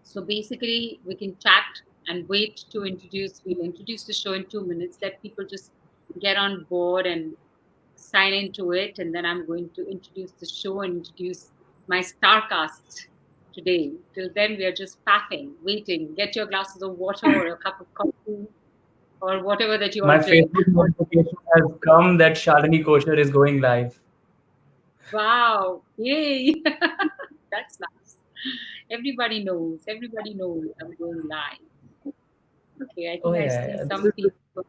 So basically, we can chat and wait to introduce. We'll introduce the show in 2 minutes. Let people just get on board and sign into it, and then I'm going to introduce the show and introduce my star cast today. Till then, we are just faffing, waiting. Get your glasses of water or a cup of coffee or whatever that you all My drink. Facebook notification has come that Shalini Kochhar is going live. Wow! Yay! That's nice. Everybody knows. Everybody knows I'm going live. Okay, I Oh think I see yeah, this is. some people.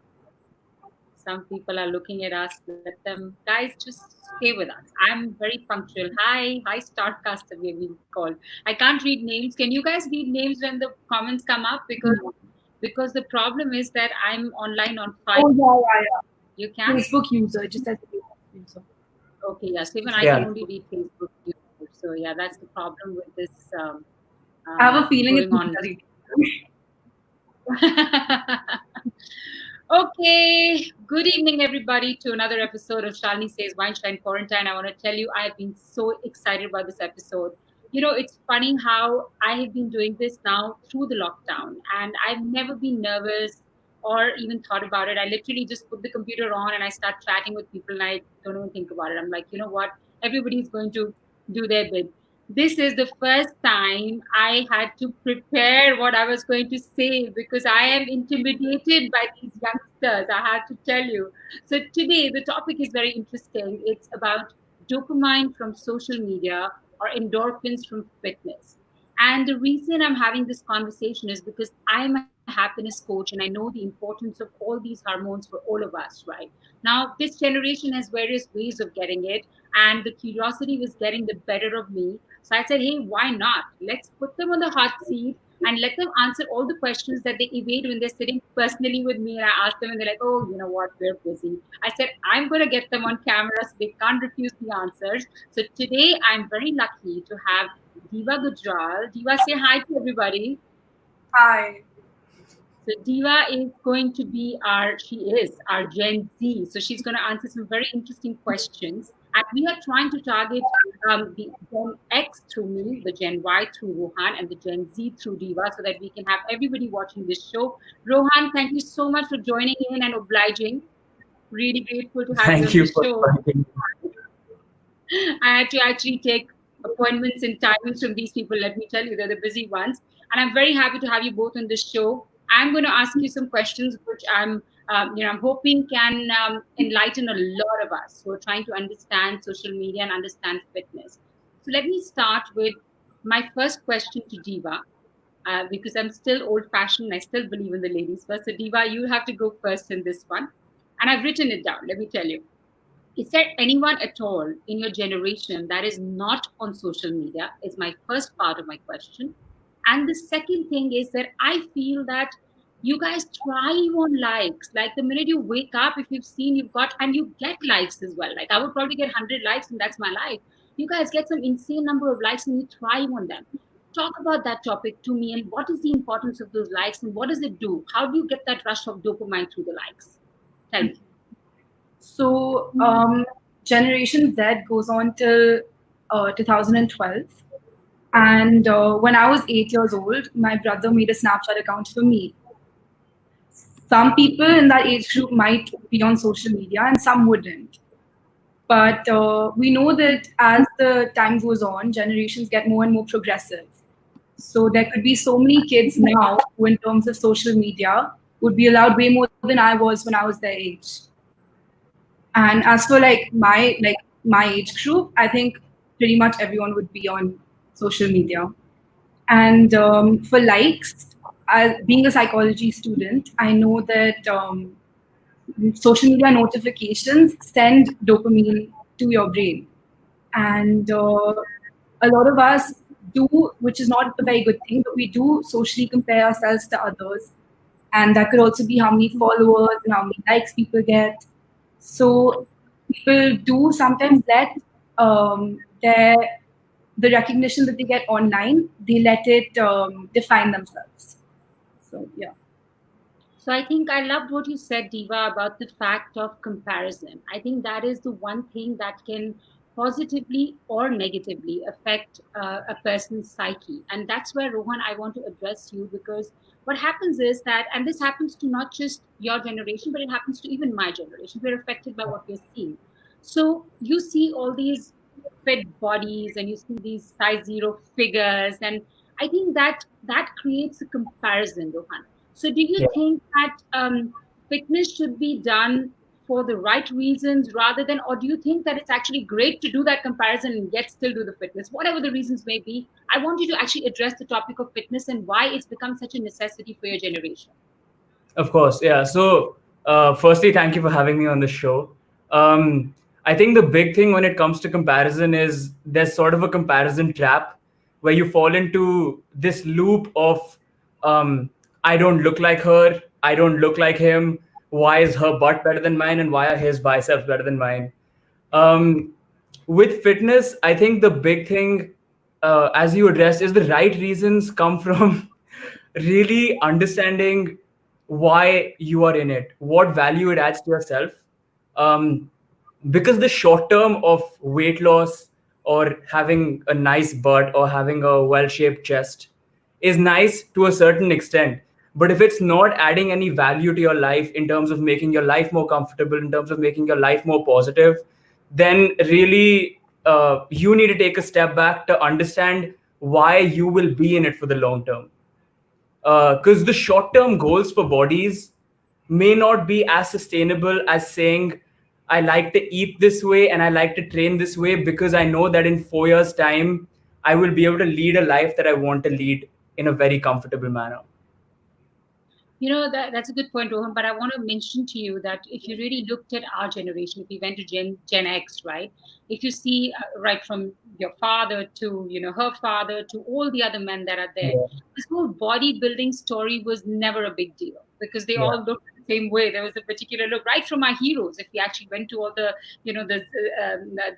Some people are looking at us. Let them, guys, just stay with us. I'm very punctual. Hi, Starcaster, we have been called. I can't read names. Can you guys read names when the comments come up? Because the problem is that I'm online on five. Oh, yeah. You can? Facebook user, just as a Facebook user. Okay, yeah. So even I can Yeah. only read Facebook. So yeah, that's the problem with this I have a feeling it's going on. necessary. Okay, good evening, everybody, to another episode of Shalini Says Weinstein Quarantine. I want to tell you, I've been so excited about this episode. You know, it's funny how I have been doing this now through the lockdown, and I've never been nervous or even thought about it. I literally just put the computer on and I start chatting with people, and I don't even think about it. I'm like, you know what? Everybody's going to do their bit. This is the first time I had to prepare what I was going to say because I am intimidated by these youngsters, I have to tell you. So, today the topic is very interesting. It's about dopamine from social media or endorphins from fitness. And the reason I'm having this conversation is because I'm a happiness coach and I know the importance of all these hormones for all of us, right? Now, this generation has various ways of getting it, and the curiosity was getting the better of me. So I said, hey, why not? Let's put them on the hot seat and let them answer all the questions that they evade when they're sitting personally with me. And I ask them, and they're like, oh, you know what? We're busy. I said, I'm going to get them on camera so they can't refuse the answers. So today, I'm very lucky to have Diva Gujral. Diva, say hi to everybody. Hi. So Diva is going to be she is our Gen Z. So she's going to answer some very interesting questions. And we are trying to target the Gen X through me, the Gen Y through Rohan, and the Gen Z through Diva so that we can have everybody watching this show. Rohan, thank you so much for joining in and obliging. Really grateful to have you Thank on the you for show. inviting me. I had to actually take appointments and timings from these people. Let me tell you, they're the busy ones. And I'm very happy to have you both on this show. I'm going to ask you some questions, which I'm hoping can enlighten a lot of us who are trying to understand social media and understand fitness. So let me start with my first question to Diva, because I'm still old-fashioned. I still believe in the ladies first. So Diva, you have to go first in this one. And I've written it down. Let me tell you. Is there anyone at all in your generation that is not on social media? Is my first part of my question. And the second thing is that I feel that you guys thrive on likes. Like the minute you wake up, if you've seen, you've got, and you get likes as well. Like I would probably get 100 likes and that's my life. You guys get some insane number of likes and you thrive on them. Talk about that topic to me and what is the importance of those likes and what does it do? How do you get that rush of dopamine through the likes? Tell me. So, Generation Z goes on till 2012. And when I was 8 years old, my brother made a Snapchat account for me. Some people in that age group might be on social media and some wouldn't. But we know that as the time goes on, generations get more and more progressive. So there could be so many kids now who, in terms of social media, would be allowed way more than I was when I was their age. And as for my age group, I think pretty much everyone would be on social media. And for likes, being a psychology student, I know that social media notifications send dopamine to your brain. And a lot of us do, which is not a very good thing, but we do socially compare ourselves to others. And that could also be how many followers and how many likes people get. So people do sometimes let their the recognition that they get online, they let it define themselves. So yeah. So I think I loved what you said, Diva, about the fact of comparison. I think that is the one thing that can positively or negatively affect a person's psyche. And that's where, Rohan, I want to address you, because what happens is that, and this happens to not just your generation, but it happens to even my generation, we're affected by what we're seeing. So you see all these fit bodies and you see these size zero figures, and I think that that creates a comparison, Rohan. So do you Yeah. think that fitness should be done for the right reasons rather than, or do you think that it's actually great to do that comparison and yet still do the fitness, whatever the reasons may be? I want you to actually address the topic of fitness and why it's become such a necessity for your generation. Of course, yeah. So, firstly, thank you for having me on the show. Um, I think the big thing when it comes to comparison is there's sort of a comparison trap where you fall into this loop of I don't look like her, I don't look like him. Why is her butt better than mine, and why are his biceps better than mine? Um, with fitness, I think the big thing, as you addressed, is the right reasons come from really understanding why you are in it, what value it adds to yourself. Um, because the short term of weight loss or having a nice butt or having a well shaped chest is nice to a certain extent. But if it's not adding any value to your life in terms of making your life more comfortable, in terms of making your life more positive, then really you need to take a step back to understand why you will be in it for the long term. Because the short term goals for bodies may not be as sustainable as saying, I like to eat this way and I like to train this way because I know that in 4 years' time, I will be able to lead a life that I want to lead in a very comfortable manner. You know, that's a good point, Rohan. But I want to mention to you that if you really looked at our generation, if you went to Gen X, right? If you see right from your father to her father to all the other men that are there, Yeah, this whole bodybuilding story was never a big deal because they yeah, all looked the same way. There was a particular look right from our heroes. If we actually went to all the the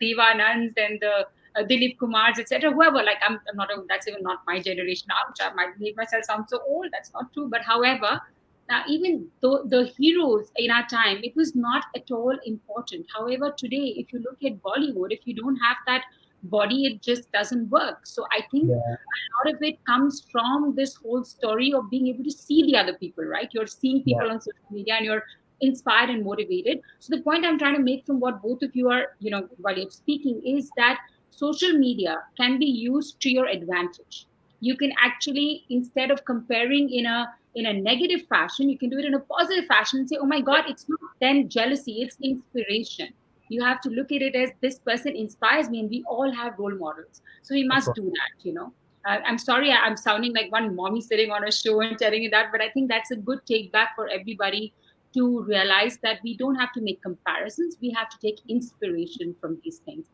Deva Anands and the Dilip Kumars, etc. Whoever, like I'm not that's even not my generation. Ouch, I might make myself sound so old. That's not true. But however, now even though the heroes in our time, it was not at all important. However, today, if you look at Bollywood, if you don't have that body, it just doesn't work. So I think yeah, a lot of it comes from this whole story of being able to see the other people, right? You're seeing yeah, people on social media and you're inspired and motivated. So the point I'm trying to make from what both of you are, while you're speaking, is that social media can be used to your advantage. You can actually, instead of comparing in a negative fashion, you can do it in a positive fashion and say, oh my God, it's not then jealousy, it's inspiration. You have to look at it as this person inspires me, and we all have role models. So we of must course. do that. I'm sorry, I'm sounding like one mommy sitting on a show and telling you that, but I think that's a good take back for everybody to realize that we don't have to make comparisons. We have to take inspiration from these things.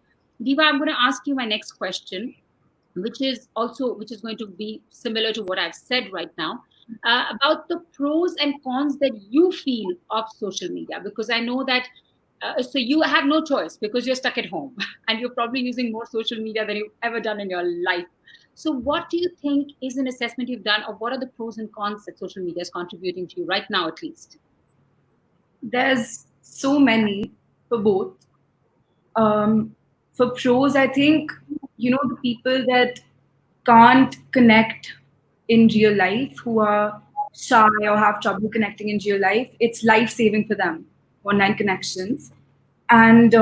Diva, I'm going to ask you my next question, which is going to be similar to what I've said right now, about the pros and cons that you feel of social media, because I know that so you have no choice because you're stuck at home and you're probably using more social media than you've ever done in your life. So what do you think is an assessment you've done of what are the pros and cons that social media is contributing to you right now, at least? There's so many for both. Um, for pros, I think, the people that can't connect in real life, who are shy or have trouble connecting in real life, it's life saving for them, online connections. And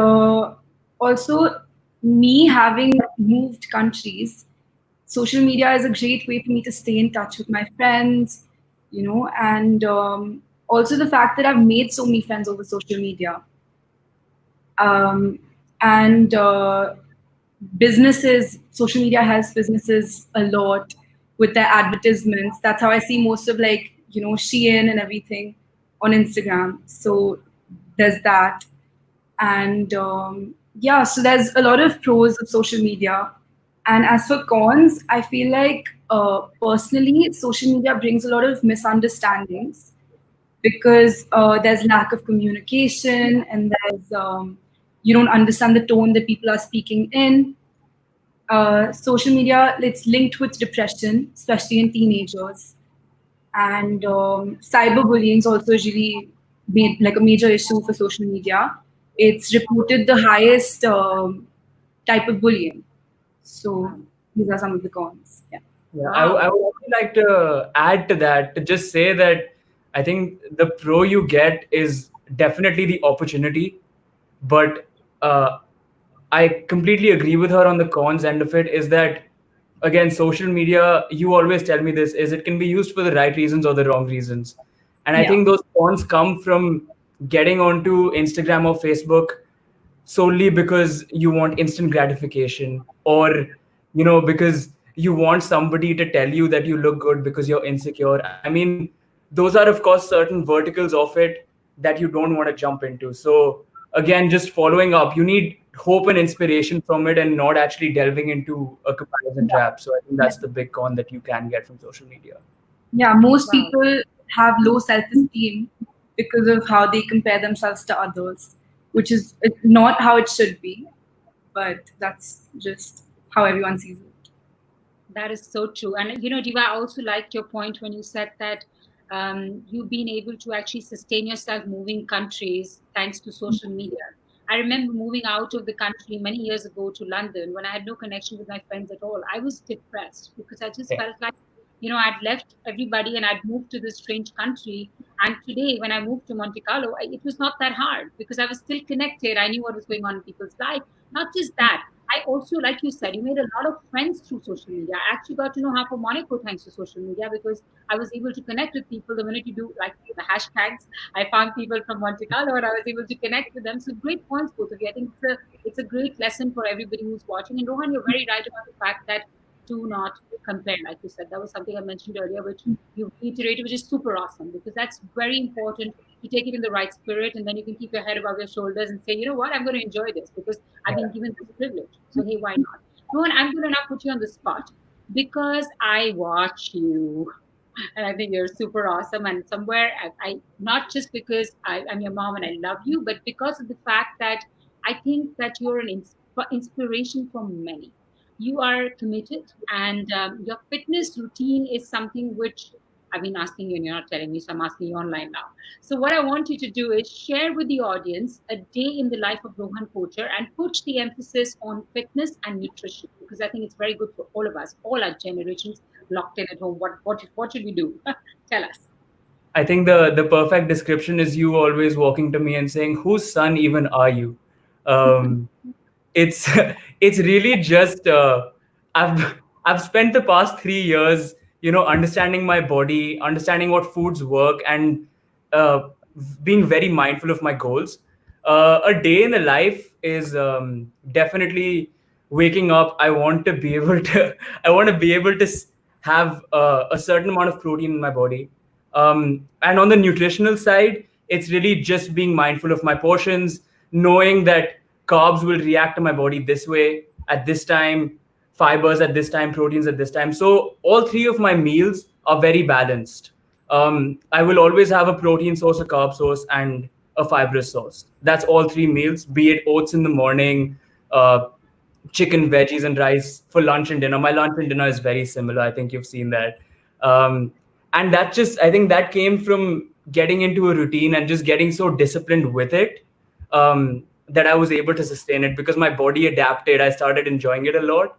also, me having moved countries, social media is a great way for me to stay in touch with my friends, and also the fact that I've made so many friends over social media. Um, and businesses, social media helps businesses a lot with their advertisements. That's how I see most of, like, Shein and everything on Instagram. So there's that. And yeah, so there's a lot of pros of social media. And as for cons, I feel like personally, social media brings a lot of misunderstandings because there's lack of communication, and there's you don't understand the tone that people are speaking in. Social media, it's linked with depression, especially in teenagers, and cyberbullying is also really made like a major issue for social media. It's reported the highest. type of bullying. So Wow. these are some of the cons. Yeah. Yeah, I Wow. would also like to add to that to just say that I think the pro you get is definitely the opportunity, but uh, I completely agree with her on the cons end of it. Is that again, social media? You always tell me this is it can be used for the right reasons or the wrong reasons, and I Yeah. think those cons come from getting onto Instagram or Facebook solely because you want instant gratification, or because you want somebody to tell you that you look good because you're insecure. I mean, those are of course certain verticals of it that you don't want to jump into. So again, just following up, you need hope and inspiration from it and not actually delving into a comparison trap. So I think Yeah. that's the big con that you can get from social media. Yeah, most Wow. people have low self-esteem because of how they compare themselves to others, which is not how it should be, but that's just how everyone sees it. That is so true. And Diva, I also liked your point when you said that you've been able to actually sustain yourself moving countries thanks to social media. I remember moving out of the country many years ago to London when I had no connection with my friends at all. I was depressed because I just Yeah. felt like, I'd left everybody and I'd moved to this strange country. And today, when I moved to Monte Carlo, it was not that hard because I was still connected. I knew what was going on in people's life. Not just that, I also, like you said, you made a lot of friends through social media. I actually got to know half of Monaco thanks to social media because I was able to connect with people the minute you do like the hashtags. I found people from Monte Carlo and I was able to connect with them. So great points, both of you. I think it's a great lesson for everybody who's watching. And Rohan, you're very right about the fact that do not compare, like you said. That was something I mentioned earlier, which you reiterated, which is super awesome because that's very important to take it in the right spirit, and then you can keep your head above your shoulders and say, you know what, I'm going to enjoy this because I've been given this privilege. So hey, why not? Rohan, I'm going to now put you on the spot because I watch you and I think you're super awesome. And somewhere, I not just because I'm your mom and I love you, but because of the fact that I think that you're an inspiration for many. You are committed, and your fitness routine is something which I've been asking you, and you're not telling me, so I'm asking you online now. So, what I want you to do is share with the audience a day in the life of Rohan Kochhar and put the emphasis on fitness and nutrition because I think it's very good for all of us, all our generations locked in at home. What should we do? Tell us. I think the perfect description is you always walking to me and saying, "Whose son even are you?" Um, it's it's really just I've spent the past 3 years, understanding my body, understanding what foods work, and uh, being very mindful of my goals. A day in the life is definitely waking up. I want to be able to I want to be able to have a certain amount of protein in my body. And on the nutritional side, it's really just being mindful of my portions, knowing that carbs will react to my body this way at this time, fibers at this time, proteins at this time. So all three of my meals are very balanced. I will always have a protein source, a carb source, and a fibrous source. That's all three meals, be it oats in the morning, uh, chicken, veggies, and rice for lunch and dinner. My lunch and dinner is very similar. I think you've seen that. Um, and that just, I think that came from getting into a routine and just getting so disciplined with it, that I was able to sustain it because my body adapted. I started enjoying it a lot.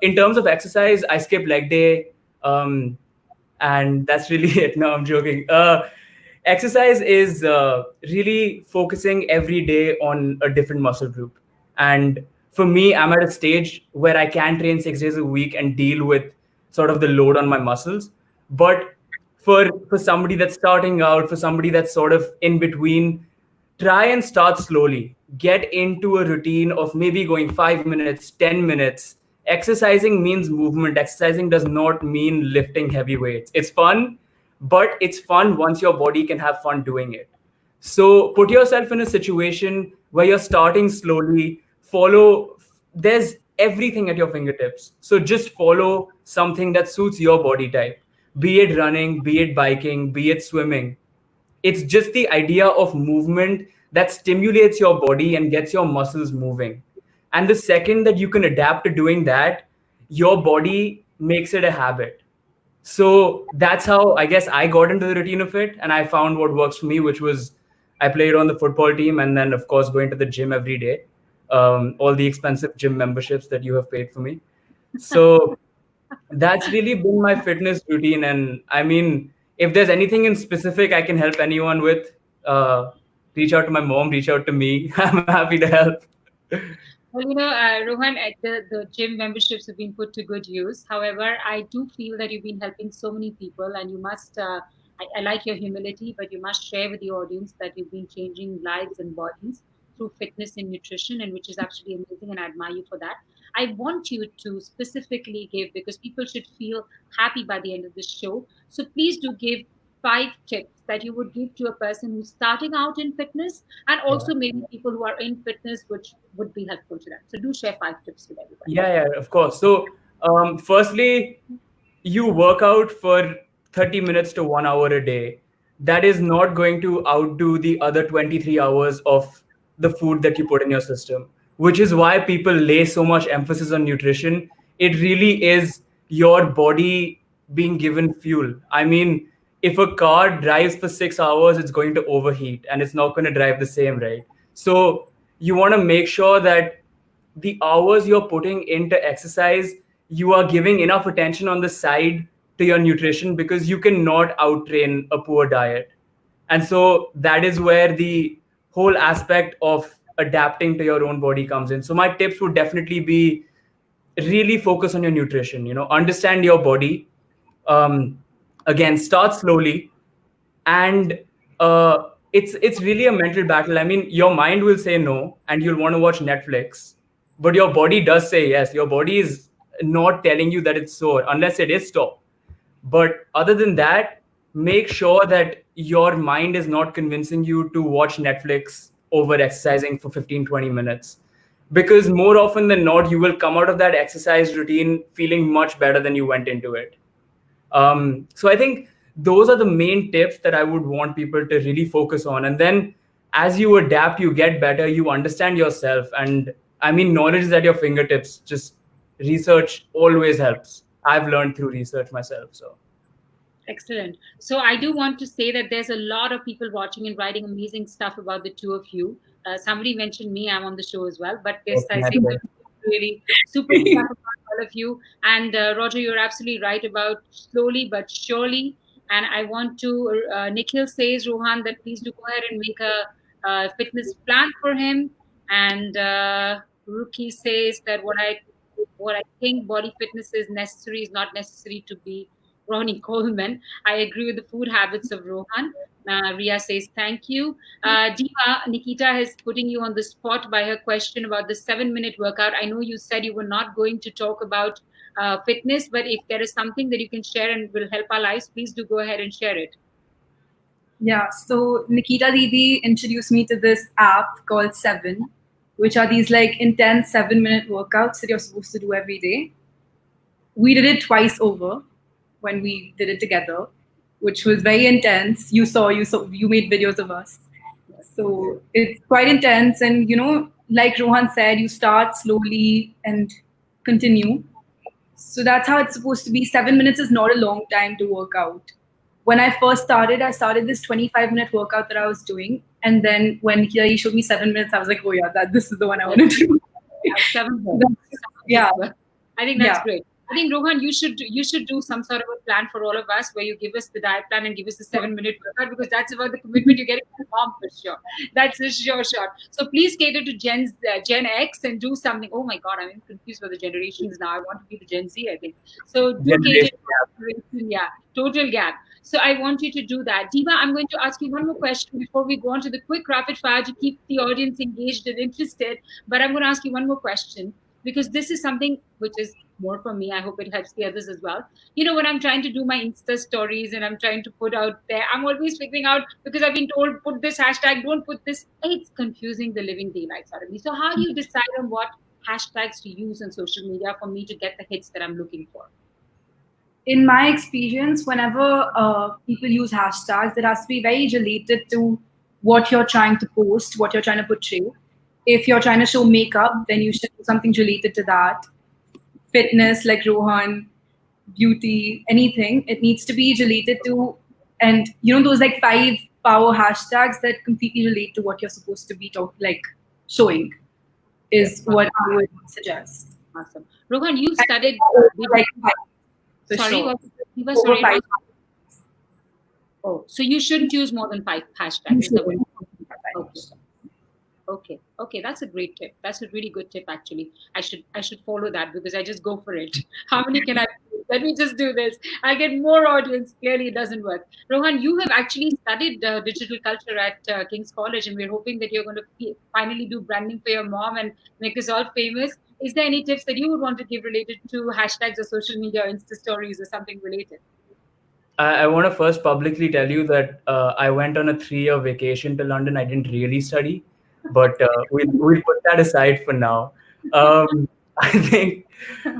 In terms of exercise, I skip leg day. And that's really it. No, I'm joking. Exercise is really focusing every day on a different muscle group. And for me, I'm at a stage where I can train 6 days a week and deal with sort of the load on my muscles. But for somebody that's starting out, for somebody that's sort of in between, try and start slowly. Get into a routine of maybe going 5 minutes, 10 minutes. Exercising means movement. Exercising does not mean lifting heavy weights. It's fun, but it's fun once your body can have fun doing it. So put yourself in a situation where you're starting slowly. There's everything at your fingertips. So just follow something that suits your body type, be it running, be it biking, be it swimming. It's just the idea of movement that stimulates your body and gets your muscles moving. And the second that you can adapt to doing that, your body makes it a habit. So that's how I guess I got into the routine of it, and I found what works for me, which was I played on the football team and then, of course, going to the gym every day. all the expensive gym memberships that you have paid for me. So that's really been my fitness routine. And I mean, if there's anything in specific I can help anyone with, uh, reach out to my mom, reach out to me. I'm happy to help. Well, Rohan, the gym memberships have been put to good use. However, I do feel that you've been helping so many people, and you must. I like your humility, but you must share with the audience that you've been changing lives and bodies through fitness and nutrition, and which is absolutely amazing, and I admire you for that. I want you to specifically give, because people should feel happy by the end of the show. So please do give 5 tips that you would give to a person who's starting out in fitness, and Yeah. also maybe people who are in fitness, which would be helpful to them. So do share 5 tips with everybody. Yeah, of course. So, firstly, you work out for 30 minutes to 1 hour a day. That is not going to outdo the other 23 hours of the food that you put in your system, which is why people lay so much emphasis on nutrition. It really is your body being given fuel. I mean, if a car drives for 6 hours, it's going to overheat and it's not going to drive the same, right? So, you want to make sure that the hours you're putting into exercise, you are giving enough attention on the side to your nutrition, because you cannot outtrain a poor diet. And so that is where the whole aspect of adapting to your own body comes in. So my tips would definitely be, really focus on your nutrition, understand your body. um, Again, start slowly. And it's really a mental battle. I mean, your mind will say no and you'll want to watch Netflix, but your body does say yes. Your body is not telling you that it's sore unless it is. Stop. But other than that, make sure that your mind is not convincing you to watch Netflix over exercising for 15-20 minutes, because more often than not you will come out of that exercise routine feeling much better than you went into it. So I think those are the main tips that I would want people to really focus on. And then as you adapt, you get better, you understand yourself. And I mean, knowledge is at your fingertips. Just research always helps. I've learned through research myself. So, Excellent. So I do want to say that there's a lot of people watching and writing amazing stuff about the two of you. Somebody mentioned me; I'm on the show as well. But yes, I say really super stuff about all of you. And Roger, you're absolutely right about slowly but surely. And I want to. Nikhil says, Rohan, that please do go ahead and make a fitness plan for him. And Ruki says that what I think body fitness is necessary is not necessary to be Ronnie Coleman. I agree with the food habits of Rohan. Ria says thank you. Diva, Nikita is putting you on the spot by her question about the 7-minute workout. I know you said you were not going to talk about fitness, but if there is something that you can share and will help our lives, please do go ahead and share it. Yeah, so Nikita Didi introduced me to this app called Seven, which are these like intense 7-minute workouts that you're supposed to do every day. We did it twice over when we did it together, which was very intense. You made videos of us. So it's quite intense. And, like Rohan said, you start slowly and continue. So that's how it's supposed to be. 7 minutes is not a long time to work out. When I first started, I started this 25-minute workout that I was doing. And then when he showed me 7 minutes, I was like, oh yeah, this is the one I want to do. Seven. Yeah. I think that's Yeah. great. I think Rohan, you should do some sort of a plan for all of us, where you give us the diet plan and give us the 7-minute workout, because that's about the commitment you're getting from mom for sure. That's a sure shot. So please cater to Gen X and do something. Oh my God, I'm confused with the generations now. I want to be the Gen Z, I think. So do cater generation to generation, yeah, total gap. So I want you to do that. Diva, I'm going to ask you one more question before we go on to the quick rapid fire to keep the audience engaged and interested. But I'm going to ask you one more question, because this is something which is more for me. I hope it helps the others as well. When I'm trying to do my Insta stories and I'm trying to put out there, I'm always figuring out, because I've been told, put this hashtag, don't put this. It's confusing the living daylights out of me. So, how do you decide on what hashtags to use on social media for me to get the hits that I'm looking for? In my experience, whenever people use hashtags, it has to be very related to what you're trying to post, what you're trying to portray. If you're trying to show makeup, then you should do something related to that. Fitness, like Rohan, beauty, anything. It needs to be related to, and those like 5 power hashtags that completely relate to what you're supposed to be showing. is what I would suggest. Awesome. Rohan, you And studied over like digital. 5, for Sorry, sure. what was it, Diva? Over Sorry, 5, oh, so you shouldn't use more than 5 hashtags. you Is that what? shouldn't. Okay. Okay. Okay. That's a great tip. That's a really good tip, actually. I should follow that because I just go for it. How many can I do? Let me just do this. I'll get more audience. Clearly, it doesn't work. Rohan, you have actually studied digital culture at King's College, and we're hoping that you're going to finally do branding for your mom and make us all famous. Is there any tips that you would want to give related to hashtags or social media or Insta stories or something related? I want to first publicly tell you that I went on a 3-year vacation to London. I didn't really study, but we'll put that aside for now. Um, I think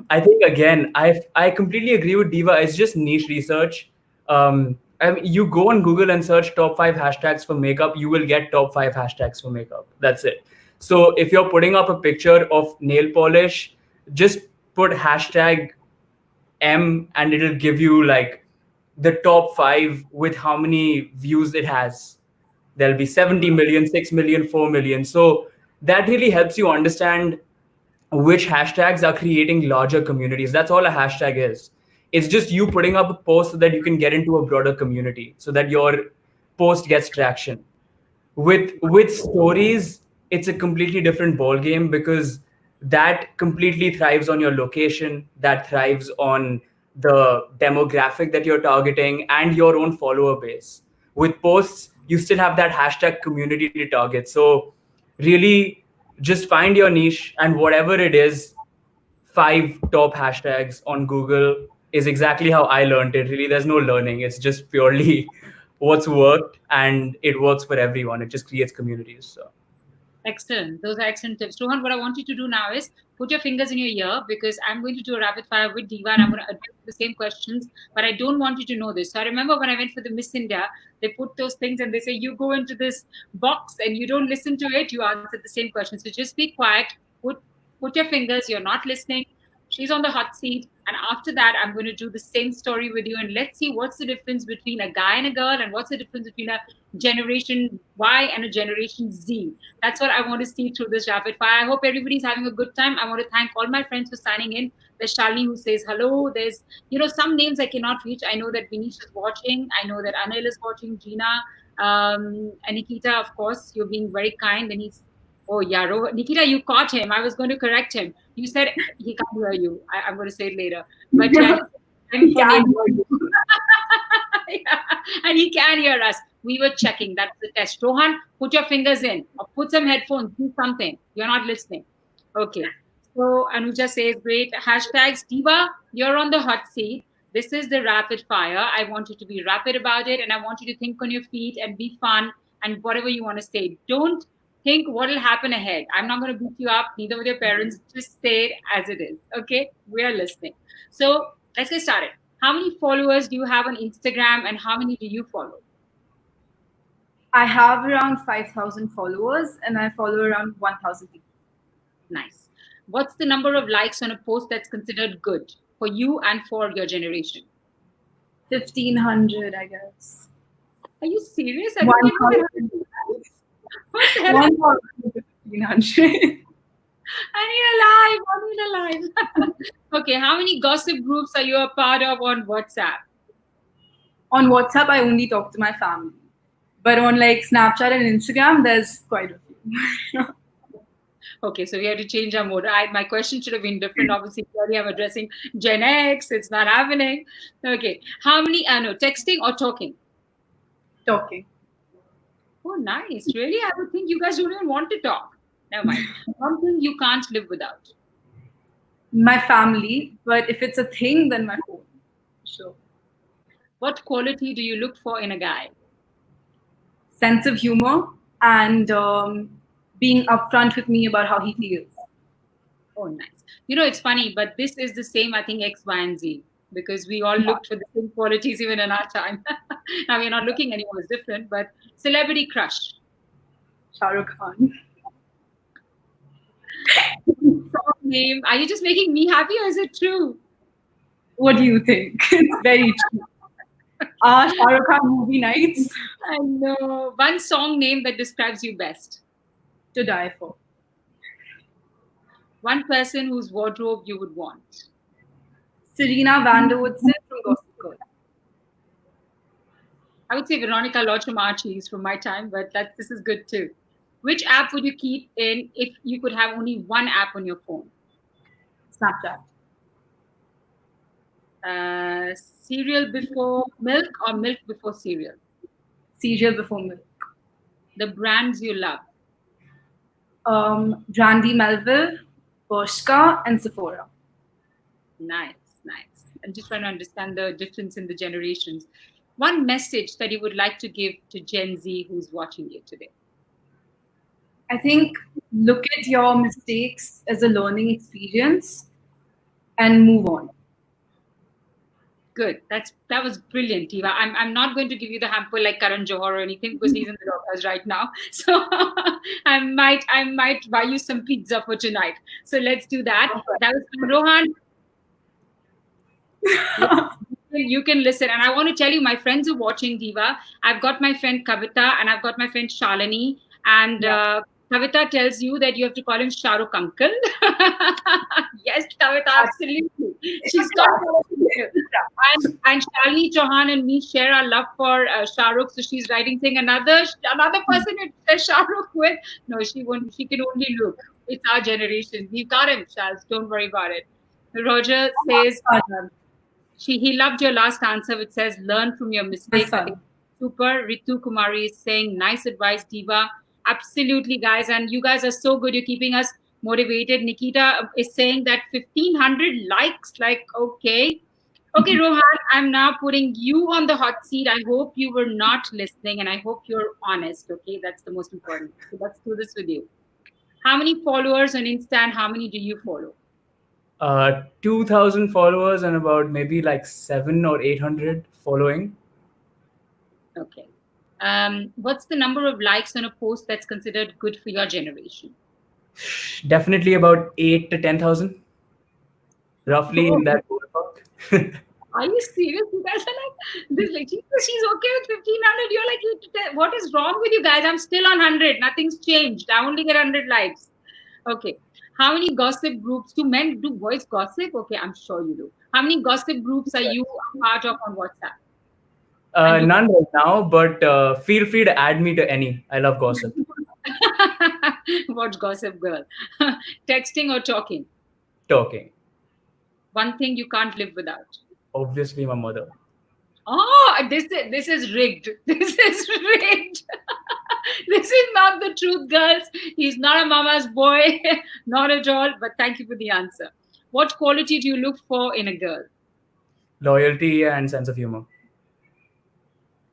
I think again, I completely agree with Diva. It's just niche research. I mean, you go on Google and search top 5 hashtags for makeup, you will get top 5 hashtags for makeup. That's it. So if you're putting up a picture of nail polish, just put hashtag M and it'll give you like the top 5 with how many views it has. There'll be 70 million, 6 million, 4 million. So that really helps you understand which hashtags are creating larger communities. That's all a hashtag is. It's just you putting up a post so that you can get into a broader community, so that your post gets traction. With stories, it's a completely different ball game because that completely thrives on your location, that thrives on the demographic that you're targeting and your own follower base. With posts, you still have that hashtag community to target. So really just find your niche, and whatever it is, 5 top hashtags on Google is exactly how I learned it. Really, there's no learning. It's just purely what's worked, and it works for everyone. It just creates communities. So Excellent. Those are excellent tips. Rohan, what I want you to do now is put your fingers in your ear because I'm going to do a rapid fire with Diva and I'm going to address the same questions, but I don't want you to know this. So I remember when I went for the Miss India, they put those things and they say, you go into this box and you don't listen to it, you answer the same question. So just be quiet, put, put your fingers, you're not listening. She's on the hot seat. And after that, I'm going to do the same story with you. And let's see what's the difference between a guy and a girl and what's the difference between a generation Y and a generation Z. That's what I want to see through this rapid fire. I hope everybody's having a good time. I want to thank all my friends for signing in. There's Shalini who says hello. There's, some names I cannot reach. I know that Vinish is watching. I know that Anil is watching, Gina, and Nikita, of course. You're being very kind. And he's, oh, yeah, Nikita, you caught him. I was going to correct him. You said he can't hear you. I'm going to say it later. But yeah, I'm for name. Yeah, and he can hear us. We were checking. That's the test. Rohan, put your fingers in or put some headphones. Do something. You're not listening. Okay. So Anuja says, great. Hashtags. Diva, you're on the hot seat. This is the rapid fire. I want you to be rapid about it and I want you to think on your feet and be fun and whatever you want to say. Don't think what will happen ahead. I'm not going to beat you up, neither with your parents. Just say it as it is. Okay? We are listening. So let's get started. How many followers do you have on Instagram and how many do you follow? I have around 5,000 followers and I follow around 1,000 people. Nice. What's the number of likes on a post that's considered good for you and for your generation? 1,500, I guess. Are you serious? I don't even know. What the hell? 1,500. I need a live. Okay, how many gossip groups are you a part of on WhatsApp? On WhatsApp, I only talk to my family. But on like Snapchat and Instagram, there's quite a few. Okay, so we have to change our mode. My question should have been different. Obviously, clearly I'm addressing Gen X. It's not happening. Okay, how many? No, texting or talking? Talking. Oh, nice. Really? I would think you guys don't even want to talk. Never mind. One thing you can't live without. My family, but if it's a thing, then my phone. Sure. What quality do you look for in a guy? Sense of humor and being upfront with me about how he feels. Oh, nice. It's funny, but this is the same, I think, X, Y, and Z, because we all looked for the same qualities even in our time. Now we're not looking anymore, it's different, but celebrity crush. Shah Rukh Khan. Song name. Are you just making me happy or is it true? What do you think? It's very true. Shah Rukh Khan movie nights. I know. One song name that describes you best. To die for. One person whose wardrobe you would want. Serena van der Woodsen from Gossip Girl. I would say Veronica Lodge from Archie's from my time, but this is good too. Which app would you keep in if you could have only one app on your phone? Snapchat. Cereal before milk or milk before cereal? Cereal before milk. The brands you love. Brandy Melville, Bershka, and Sephora. Nice, nice. I'm just trying to understand the difference in the generations. One message that you would like to give to Gen Z who's watching you today? I think look at your mistakes as a learning experience and move on. Good. That was brilliant, Eva. I'm not going to give you the hamper like Karan Johar or anything because he's in the doctors right now. So I might buy you some pizza for tonight. So let's do that. That was from Rohan. You can listen. And I want to tell you, my friends are watching Diva. I've got my friend Kavita and I've got my friend Shalini. And Kavita tells you that you have to call him Shahrukh Uncle. Yes, Kavita, absolutely. She's got and Shalini Chauhan and me share our love for Shahrukh. So she's writing saying another person it says Shahrukh with. No, she won't. She can only look. It's our generation. We've got him, Shaz. Don't worry about it. Roger says he loved your last answer, which says learn from your mistakes. I think super. Ritu Kumari is saying nice advice, Diva. Absolutely, guys, and you guys are so good. You're keeping us motivated. Nikita is saying that 1,500 likes. Like, okay. Okay, Rohan, I'm now putting you on the hot seat. I hope you were not listening and I hope you're honest. Okay, that's the most important. So let's do this with you. How many followers on Insta and how many do you follow? 2,000 followers and about maybe like 700 or 800 following. Okay. What's the number of likes on a post that's considered good for your generation? Definitely about 8 to 10,000, roughly in that ballpark. Are you serious? You guys are like this. Like she's okay with 1,500. You're like, what is wrong with you guys? I'm still on 100. Nothing's changed. I only get 100 likes. Okay. How many gossip groups do boys gossip? Okay, I'm sure you do. How many gossip groups are you a part of on WhatsApp? None right now, but feel free to add me to any. I love gossip. Watch Gossip Girl. Texting or talking? Talking. One thing you can't live without. Obviously, my mother. Oh, this is rigged. This is rigged. This is not the truth, girls. He's not a mama's boy, not at all. But thank you for the answer. What quality do you look for in a girl? Loyalty and sense of humor.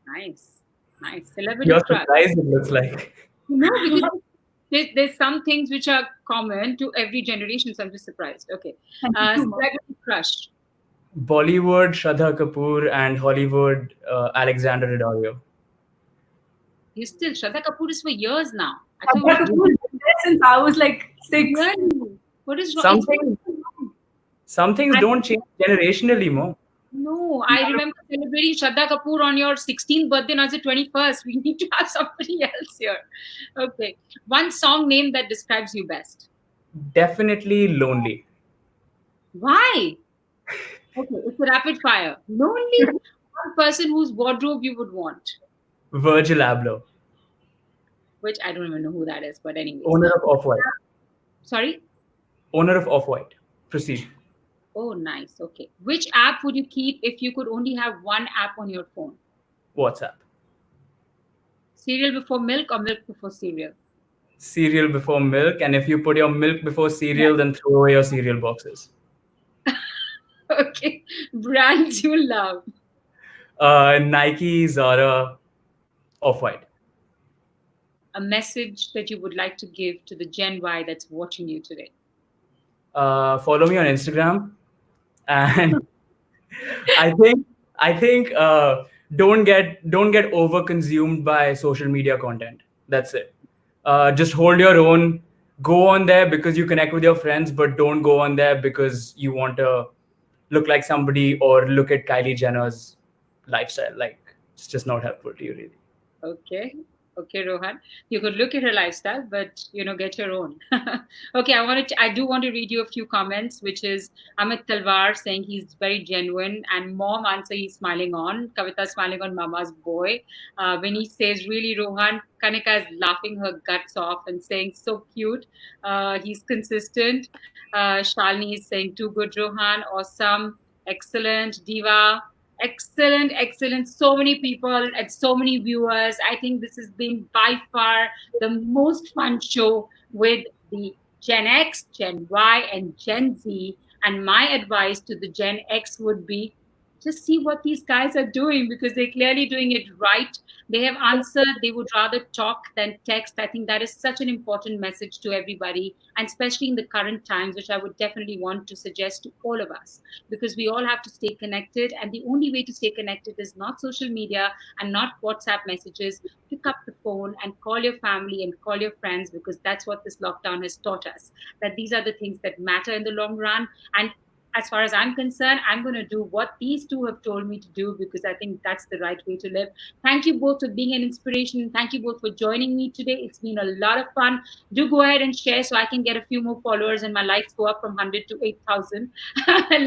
Nice, nice. Celebrity You're crush. surprised, it looks like. No, because there's some things which are common to every generation. So I'm just surprised. Okay, celebrity crush. Bollywood, Shraddha Kapoor, and Hollywood, Alexander Daddario. You still Shraddha Kapoor is for years now. I I've got to do this since I was like 6. Really? What is wrong? Some things don't change generationally, Mo. No, I remember celebrating Shraddha Kapoor on your 16th birthday, and I was the 21st. We need to have somebody else here. Okay. One song name that describes you best. Definitely Lonely. Why? Okay, it's a rapid fire. Lonely. One person whose wardrobe you would want. Virgil Abloh. Which I don't even know who that is, but anyways. Owner of Off-White. Sorry? Owner of Off-White. Proceed. Oh, nice. Okay. Which app would you keep if you could only have one app on your phone? WhatsApp. Cereal before milk or milk before cereal? Cereal before milk. And if you put your milk before cereal, then throw away your cereal boxes. Okay. Brands you love. Nike, Zara, Off-White. A message that you would like to give to the Gen Y that's watching you today? Follow me on Instagram. And I think don't get over consumed by social media content. That's it. Just hold your own. Go on there because you connect with your friends, but don't go on there because you want to look like somebody or look at Kylie Jenner's lifestyle. Like, it's just not helpful to you, really. Okay. Okay, Rohan, you could look at her lifestyle, but get your own. Okay, I do want to read you a few comments, which is Amit Talwar saying he's very genuine, and Mom answer he's smiling on. Kavita smiling on Mama's boy. When he says, "Really, Rohan," Kanika is laughing her guts off and saying, "So cute." He's consistent. Shalini is saying, "Too good, Rohan. Awesome, excellent, Diva." Excellent, excellent. So many people and so many viewers. I think this has been by far the most fun show with the Gen X, Gen Y, and Gen Z. And my advice to the Gen X would be just see what these guys are doing because they're clearly doing it right. They have answered. They would rather talk than text. I think that is such an important message to everybody, and especially in the current times, which I would definitely want to suggest to all of us because we all have to stay connected. And the only way to stay connected is not social media and not WhatsApp messages. Pick up the phone and call your family and call your friends because that's what this lockdown has taught us, that these are the things that matter in the long run. And as far as I'm concerned, I'm going to do what these two have told me to do because I think that's the right way to live. Thank you both for being an inspiration. Thank you both for joining me today. It's been a lot of fun. Do go ahead and share so I can get a few more followers and my likes go up from 100 to 8,000.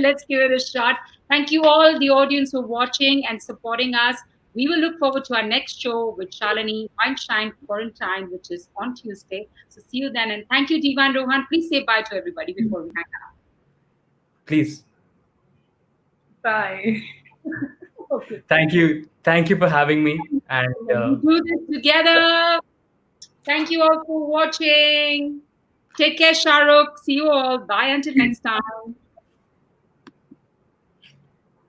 Let's give it a shot. Thank you all, the audience, for watching and supporting us. We will look forward to our next show with Shalini, Weinstein Quarantine, which is on Tuesday. So see you then. And thank you, Diva and Rohan. Please say bye to everybody before we hang out. Please. Bye. Okay. Thank you for having me. And We do this together. Thank you all for watching. Take care, Shahrukh. See you all. Bye until next time.